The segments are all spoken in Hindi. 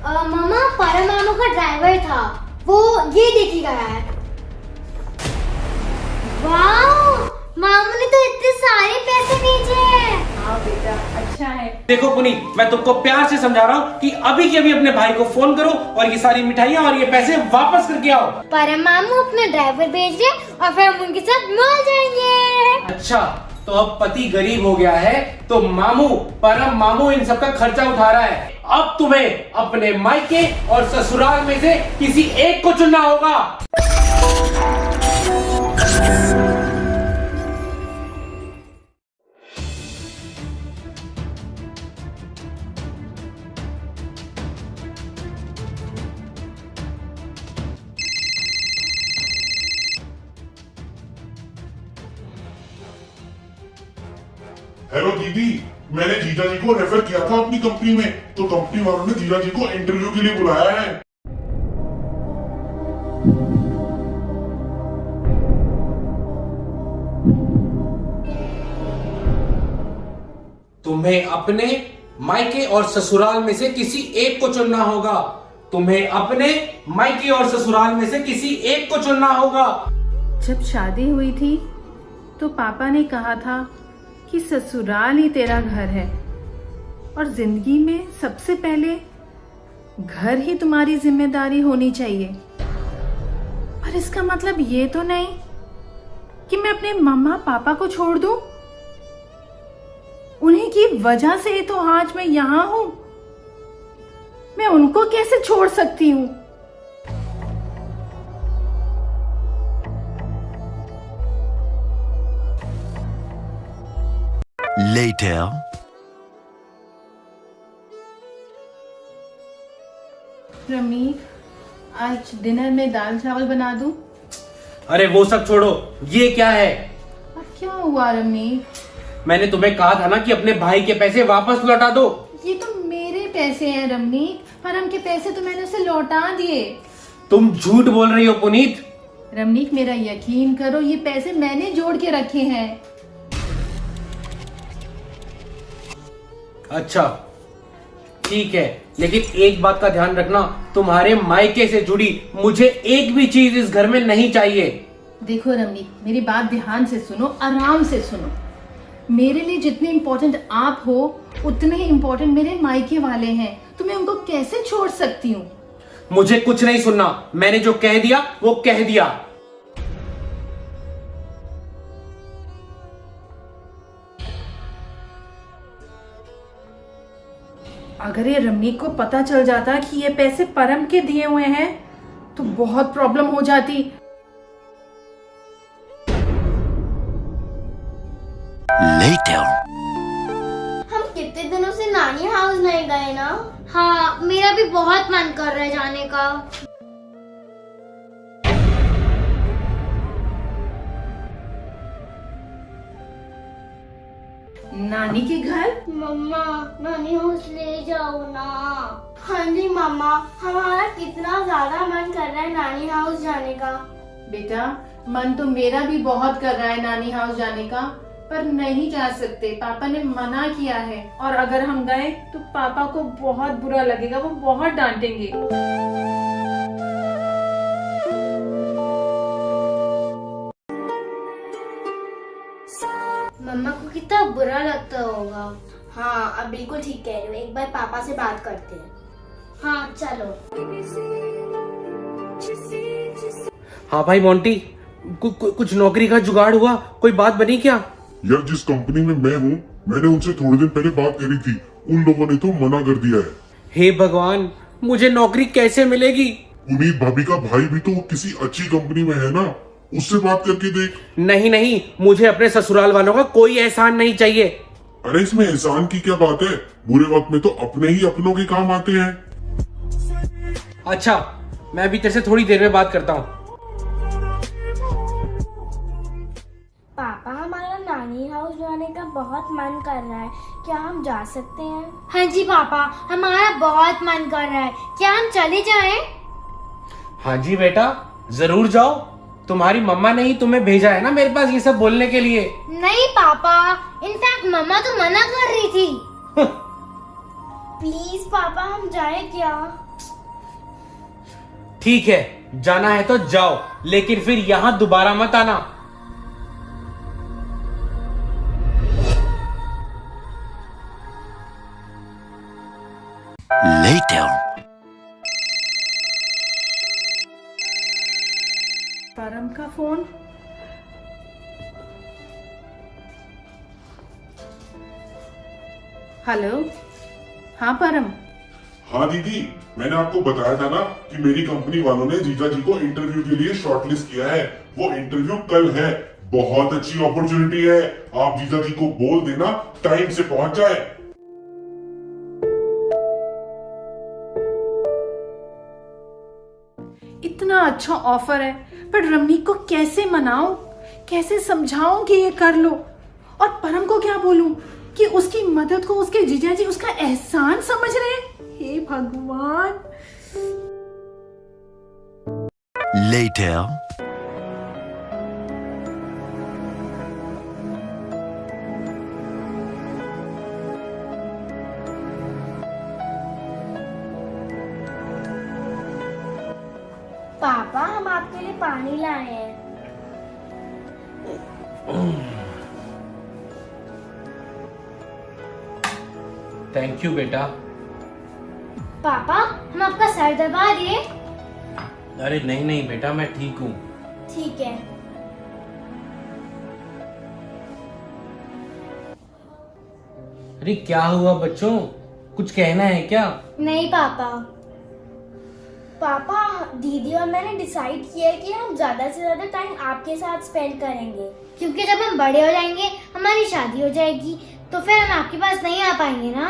मामा परम मामू का ड्राइवर था, वो ये देखी गया है। वाह, मामू ने तो इतने सारे पैसे भेजे हैं। हाँ बेटा, अच्छा है। देखो पुनीत, मैं तुमको प्यार से समझा रहा हूँ कि अभी के अभी अपने भाई को फोन करो और ये सारी मिठाइयाँ और ये पैसे वापस करके आओ। परम मामू अपना ड्राइवर भेज रहे और फिर हम उनके साथ मॉल जाएंगे। अच्छा, तो अब पति गरीब हो गया है तो मामू, परम मामू इन सब का खर्चा उठा रहा है। अब तुम्हें अपने मायके और ससुराल में से किसी एक को चुनना होगा। हेलो दीदी, मैंने जीजा जी को रेफर किया था अपनी कंपनी में, तो कंपनी वालों ने जीजा जी को इंटरव्यू के लिए बुलाया है। तुम्हें अपने मायके और ससुराल में से किसी एक को चुनना होगा। तुम्हें अपने मायके और ससुराल में से किसी एक को चुनना होगा। जब शादी हुई थी तो पापा ने कहा था कि ससुराल ही तेरा घर है और जिंदगी में सबसे पहले घर ही तुम्हारी जिम्मेदारी होनी चाहिए। पर इसका मतलब ये तो नहीं कि मैं अपने मम्मा पापा को छोड़ दूं। उन्हीं की वजह से तो आज मैं यहाँ हूं। मैं उनको कैसे छोड़ सकती हूँ? Later. रमीक, आज डिनर में दाल चावल बना दूं? अरे वो सब छोड़ो, ये क्या है? अब क्या हुआ रमीक? मैंने तुम्हें कहा था ना कि अपने भाई के पैसे वापस लौटा दो। ये तो मेरे पैसे हैं रमीक, परम के पैसे तो मैंने उसे लौटा दिए। तुम झूठ बोल रही हो पुनीत। रमनीक, मेरा यकीन करो, ये पैसे मैंने जोड़ के रखे हैं। अच्छा ठीक है, लेकिन एक बात का ध्यान रखना, तुम्हारे मायके से जुड़ी मुझे एक भी चीज इस घर में नहीं चाहिए। देखो रमनीक, मेरी बात ध्यान से सुनो, आराम से सुनो। मेरे लिए जितने इम्पोर्टेंट आप हो उतने ही इम्पोर्टेंट मेरे मायके वाले हैं। तो मैं उनको कैसे छोड़ सकती हूँ? मुझे कुछ नहीं सुनना, मैंने जो कह दिया वो कह दिया। अगर ये रमनीक को पता चल जाता कि ये पैसे परम के दिए हुए हैं तो बहुत प्रॉब्लम हो जाती। Later. हम कितने दिनों से नानी हाउस नहीं गए ना। हाँ, मेरा भी बहुत मन कर रहा है जाने का। नानी के घर? मम्मा, नानी हाउस ले जाओ ना। हाँ जी मम्मा, हमारा कितना ज्यादा मन कर रहा है नानी हाउस जाने का। बेटा, मन तो मेरा भी बहुत कर रहा है नानी हाउस जाने का, पर नहीं जा सकते। पापा ने मना किया है और अगर हम गए तो पापा को बहुत बुरा लगेगा, वो बहुत डांटेंगे। मम्मा को कितना बुरा लगता होगा। हाँ, अब बिल्कुल ठीक कह रहे हो, एक बार पापा से बात करते हैं। हाँ चलो। हाँ भाई मोंटी, कुछ नौकरी का जुगाड़ हुआ? कोई बात बनी क्या? यार, जिस कंपनी में मैं हूँ, मैंने उनसे थोड़े दिन पहले बात करी थी, उन लोगों ने तो मना कर दिया है। हे भगवान, मुझे नौकरी कैसे मिलेगी? पुनीत भाभी का भाई भी तो किसी अच्छी कंपनी में है ना, उससे बात करके देख। नहीं नहीं, मुझे अपने ससुराल वालों का कोई एहसान नहीं चाहिए। अरे इसमें एहसान की क्या बात है, बुरे वक्त में तो अपने ही अपनों के काम आते हैं। अच्छा, मैं भी तेरे से थोड़ी देर में बात करता हूँ। पापा, हमारा नानी हाउस जाने का बहुत मन कर रहा है, क्या हम जा सकते हैं? हाँ जी पापा, हमारा बहुत मन कर रहा है, क्या हम चले जाएं? हाँ जी बेटा, जरूर जाओ। तुम्हारी मम्मा ने ही तुम्हें भेजा है ना मेरे पास ये सब बोलने के लिए। नहीं पापा, इनफैक्ट मम्मा तो मना कर रही थी। प्लीज पापा, हम जाए क्या? ठीक है, जाना है तो जाओ, लेकिन फिर यहां दोबारा मत आना। Later. परम का फोन। हेलो। हाँ परम। हाँ दीदी, मैंने आपको बताया था ना कि मेरी कंपनी वालों ने जीजा जी को इंटरव्यू के लिए शॉर्टलिस्ट किया है। वो इंटरव्यू कल है। बहुत अच्छी अपॉर्चुनिटी है। आप जीजा जी को बोल देना टाइम से पहुंच जाए। इतना अच्छा ऑफर है, पर रमनीक को कैसे मनाऊं, कैसे समझाऊं कि ये कर लो, और परम को क्या बोलूं कि उसकी मदद को उसके जीजा जी उसका एहसान समझ रहे हैं। हे भगवान। Later. पापा, हम आपके लिए पानी लाए हैं। थैंक यू बेटा। पापा, हम आपका सर दबा दिए? अरे नहीं नहीं बेटा, मैं ठीक हूँ। ठीक है। अरे क्या हुआ बच्चों, कुछ कहना है क्या? नहीं पापा। पापा, दीदी और मैंने डिसाइड किया है कि हम ज्यादा से ज्यादा टाइम आपके साथ स्पेंड करेंगे, क्योंकि जब हम बड़े हो जाएंगे, हमारी शादी हो जाएगी, तो फिर हम आपके पास नहीं आ पाएंगे ना।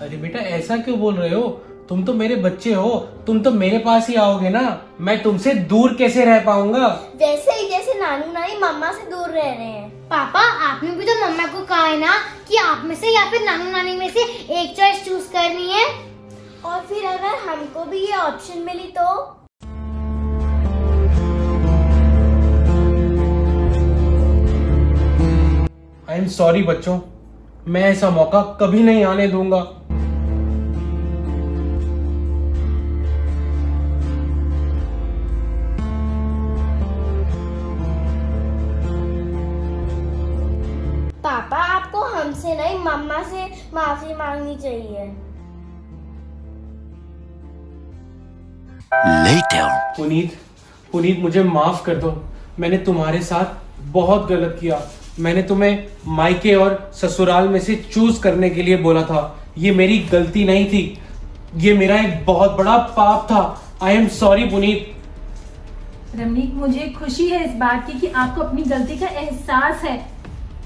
अरे बेटा ऐसा क्यों बोल रहे हो? तुम तो मेरे बच्चे हो, तुम तो मेरे पास ही आओगे ना। मैं तुमसे दूर कैसे रह पाऊंगा? वैसे ही जैसे नानू नानी मम्मा से दूर रह रहे हैं। पापा, आपने भी तो मम्मा को कहा है ना कि आप में से या फिर नानू नानी में से एक चॉइस चूज करनी है। और फिर अगर हमको भी ये ऑप्शन मिली तो? आई एम सॉरी बच्चों, मैं ऐसा मौका कभी नहीं आने दूंगा। पापा, आपको हमसे नहीं मम्मा से माफी मांगनी चाहिए। Later. पुनीत मुझे माफ कर दो। मैंने तुम्हारे साथ बहुत गलत किया। मैंने तुम्हें मायके और ससुराल में से चूज करने के लिए बोला था। ये मेरी गलती नहीं थी, ये मेरा एक बहुत बड़ा पाप था। I am sorry Puneet. Ramnik, मुझे खुशी है इस बात की कि आपको अपनी गलती का एहसास है,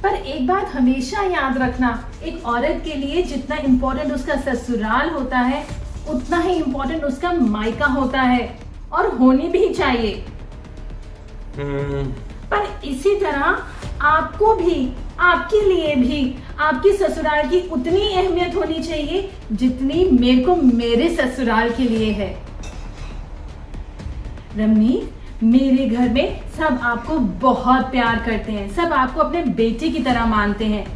पर एक बात हमेशा याद रखना, एक औरत के लिए जितना इम्पोर्टेंट उसका ससुराल होता है, उतना ही इम्पोर्टेंट उसका मायका होता है, और होनी भी चाहिए। पर इसी तरह आपको भी, आपके लिए भी आपकी ससुराल की उतनी अहमियत होनी चाहिए जितनी मेरे को मेरे ससुराल के लिए है। रमनीक, मेरे घर में सब आपको बहुत प्यार करते हैं, सब आपको अपने बेटे की तरह मानते हैं,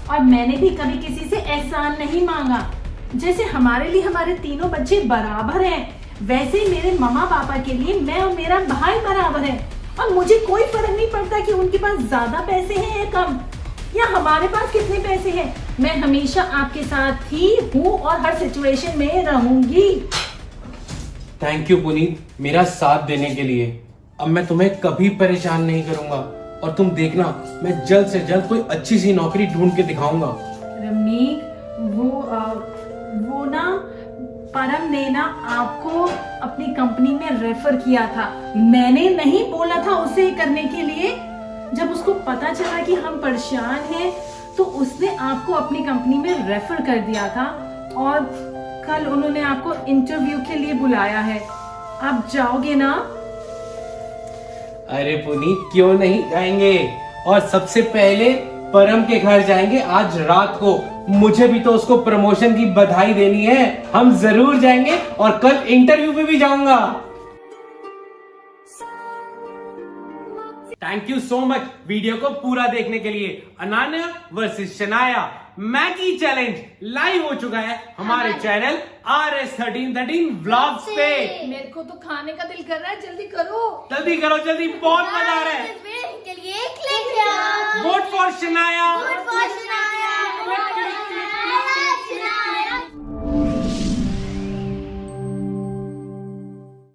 और मैंने भी कभी किसी से एहसान नहीं मांगा। जैसे हमारे लिए हमारे तीनों बच्चे बराबर हैं, वैसे ही मेरे मम्मा पापा के लिए मैं और मेरा भाई बराबर है, और मुझे कोई फर्क नहीं पड़ता कि उनके पास ज्यादा पैसे हैं या कम, या हमारे पास कितने पैसे हैं। मैं हमेशा आपके साथ ही हूँ और हर सिचुएशन में रहूंगी। थैंक यू पुनीत, मेरा साथ देने के लिए। अब मैं तुम्हें कभी परेशान नहीं करूंगा, और तुम देखना, मैं जल्द से जल्द कोई अच्छी सी नौकरी ढूंढ के दिखाऊंगा। रमनीक, वो ना परम ने ना आपको अपनी कंपनी में रेफर किया था। मैंने नहीं बोला था उसे करने के लिए। जब उसको पता चला कि हम परेशान हैं, तो उसने आपको अपनी कंपनी में रेफर कर दिया था, और कल उन्होंने आपको इंटरव्यू के लिए बुलाया है। आप जाओगे ना? अरे पुनीत, क्यों नहीं जाएंगे, और सबसे पहले परम के घर जाएंगे आज रात को। मुझे भी तो उसको प्रमोशन की बधाई देनी है। हम जरूर जाएंगे, और कल इंटरव्यू पे भी जाऊंगा। Thank you so much video को पूरा देखने के लिए। Ananya versus Shanaya. Maggi challenge live हो चुका है हमारे चैनल RS1313 व्लॉग्स पे। मेरे को तो खाने का दिल कर रहा है, जल्दी करो। जल्दी करो जल्दी, बहुत मजा आ रहा है। इस वीडियो के लिए क्लिक किया। Vote for Shanaya. Vote